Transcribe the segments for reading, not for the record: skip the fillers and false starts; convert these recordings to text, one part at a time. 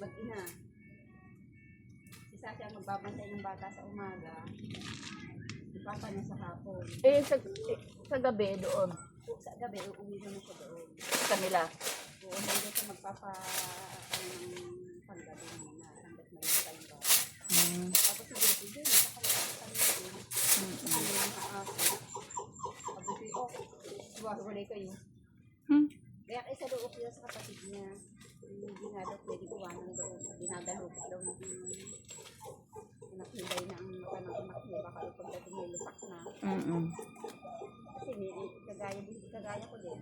mag-ina. Si Sasha ang magbabantay ng bata sa umaga. Si Papa niya sa hapon. Sa gabi doon. Sa gabi, uuwi naman siya doon. Sa kanila. Oo, hindi siya magpapa panggabi muna. Hanggat may tayong bata. Tapos si Betty din, sa kanila din. Sa kanila ng aso. Sabi ko, wala kayo. Kaya isa doon siya sa kapatid niya. Hindi nga daw pwede iwanan doon. Dinadalo daw ng nakilay na ang mata ng anak niya. Baka daw pagdating may lupak na. Kasi kagaya ko din.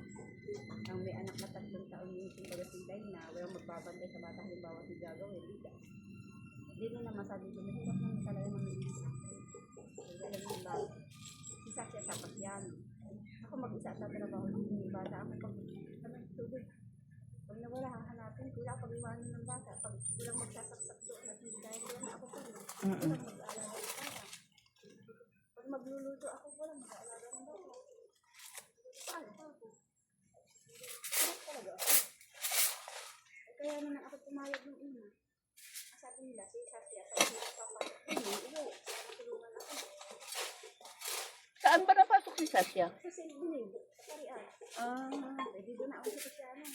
Ang may anak na 3 taon yung pagdating na walang magbabantay sa bata. Halimbawa si gagawin. Hindi na masabi ko. Mahirap naman talaga naman yung alam mo ba? Isa siya sapat yan. Ako mag-isa sa trabaho ng bata. Ako pag tubig. Pag nawala, hahanapin. Kaya pag-iwanan ng bata. Pag silang magsasaksak doon at hindi dahil yan, ako pa rin. Walang mag-aalala ng bata. Pag magluluto ako, walang mag-aalala ng bata. Paano pa ako? Sarap talaga ako. Kaya naman ako pumayag ng una. Sabi nila, si Sasha, sabi nila, Papa, uwi. Natulungan ako. Saan ba napasok si Sasha? Sa Silbunib, sa Karian. Pwede doon na ako sa Kristiano.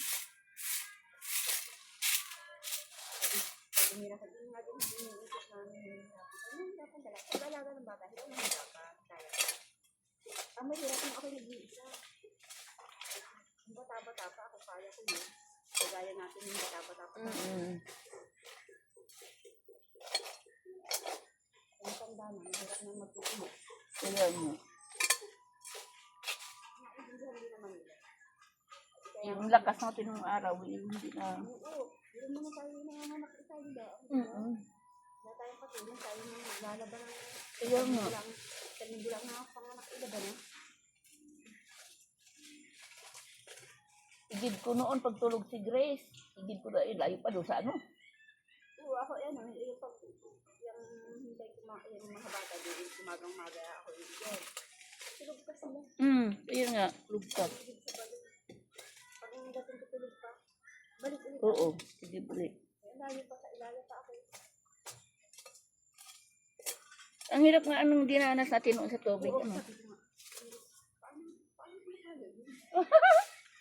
Sabi nila, sabi nga din namin yung isip namin. Ano yung dapat talaga? Pag-alaga ng bata, hindi ako mahirapan. Kaya. Ang mahirap na ako nag-iisa. Yung bata-bata pa, ako kaya ko yun. Kagaya natin yung bata-bata pa. Ang tanda na, mahirap na magtutunog. Kaya mo. Yung lakas natin ng araw, hindi na. Oo, hindi naman tayo nanganganak isa, di ba? Wala tayong patulong, tayo nang naglalaban ng Kaya nga. bilang na panganak ilaban na. Igid ko noon pagtulog si Grace. Igid ko na ilayo pa doon sa ano. Oo, ako yan, yung pag yung hintay ko yung mga bata doon, umagang-maga ako yung yan. Tulog ka sila. Ayun nga, tulog ka. Pag dating tutulog pa, balik ulit. Oo, sige balik. Ilayo pa ako. Ang hirap nga anong dinanas natin noon sa tubig. Oo, Ano? sabi ko nga, paano pinahalo yun?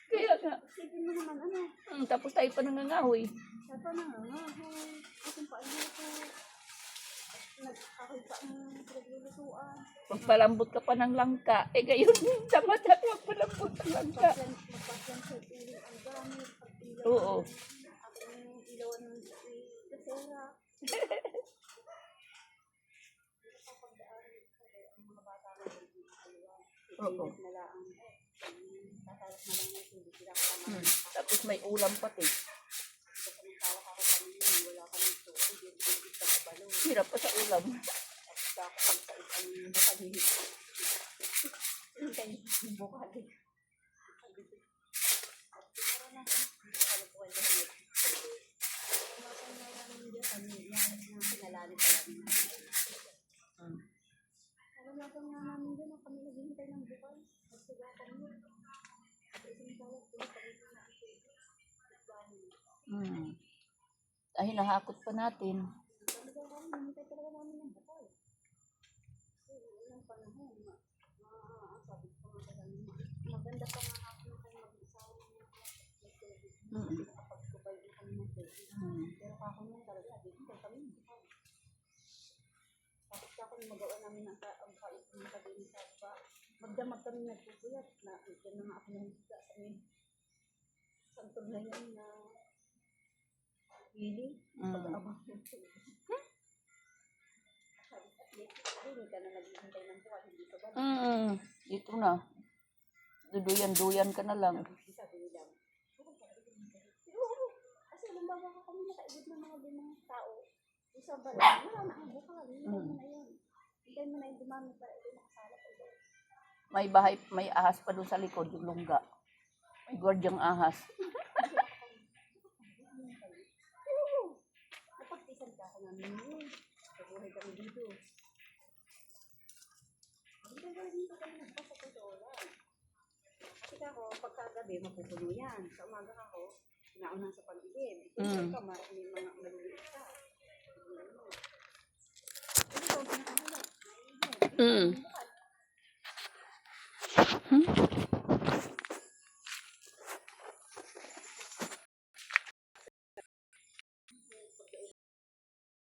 Kaya nga. Sige mo naman, ano? Tapos tayo pa nangangahoy. Sabi na nga, aking paano ko, nagkahoy pa ang pinaglulutuan. Magpalambot ka pa ng langka. Gayon, dapat magpalambot ng langka. Magpasyan sa ilang ang gamit, pag-ilaw. Oo. Aking ilawan ng kasera. Ang mga bata na Oo. nila ang tatalak na lang ng tubig. Sila ka naman. Tapos may ulam pati. Tawag ako kanina, wala kami tubig. Tubig ka sa balon. Hirap pa sa ulam. Tapos ako sa ang bukali. Hintay yung bukali. Ay, nahakot pa natin. Maganda pa nga ako na kayo mag-isawa kapag kubay din kami ng pwede. Pero kako nung talaga, hindi kami mag-isawa. Tapos kako nung magawa namin ang kait ng kabili sa pa. Magdamag kami nagpupuyat na ito na nga ako nang higda sa amin. Santog na yun na feeling. Pag-abang yung tubig. Sabi at hindi ka na naghihintay ng buwan, hindi ka ba? Ito na. Duduyan-duyan ka na lang. Sabi nila, kasi halimbawa ka kami nakaigod ng mga limang tao, isang ba lang, wala na ang bukal, hintay mo na yun. Hintay mo na yung dumami para ito nakasala pa ito. May bahay, may ahas pa doon sa likod, yung lungga. May gwardyang ahas. Napagtisan ka ako namin yun. Nabuhay kami dito. Dito kami nagpasok-pasolan. Kasi ako, pagkagabi, mapupuno yan. Sa umaga ako, naunan sa pag-ibig. Ito ka, may mga maliliit Hmm.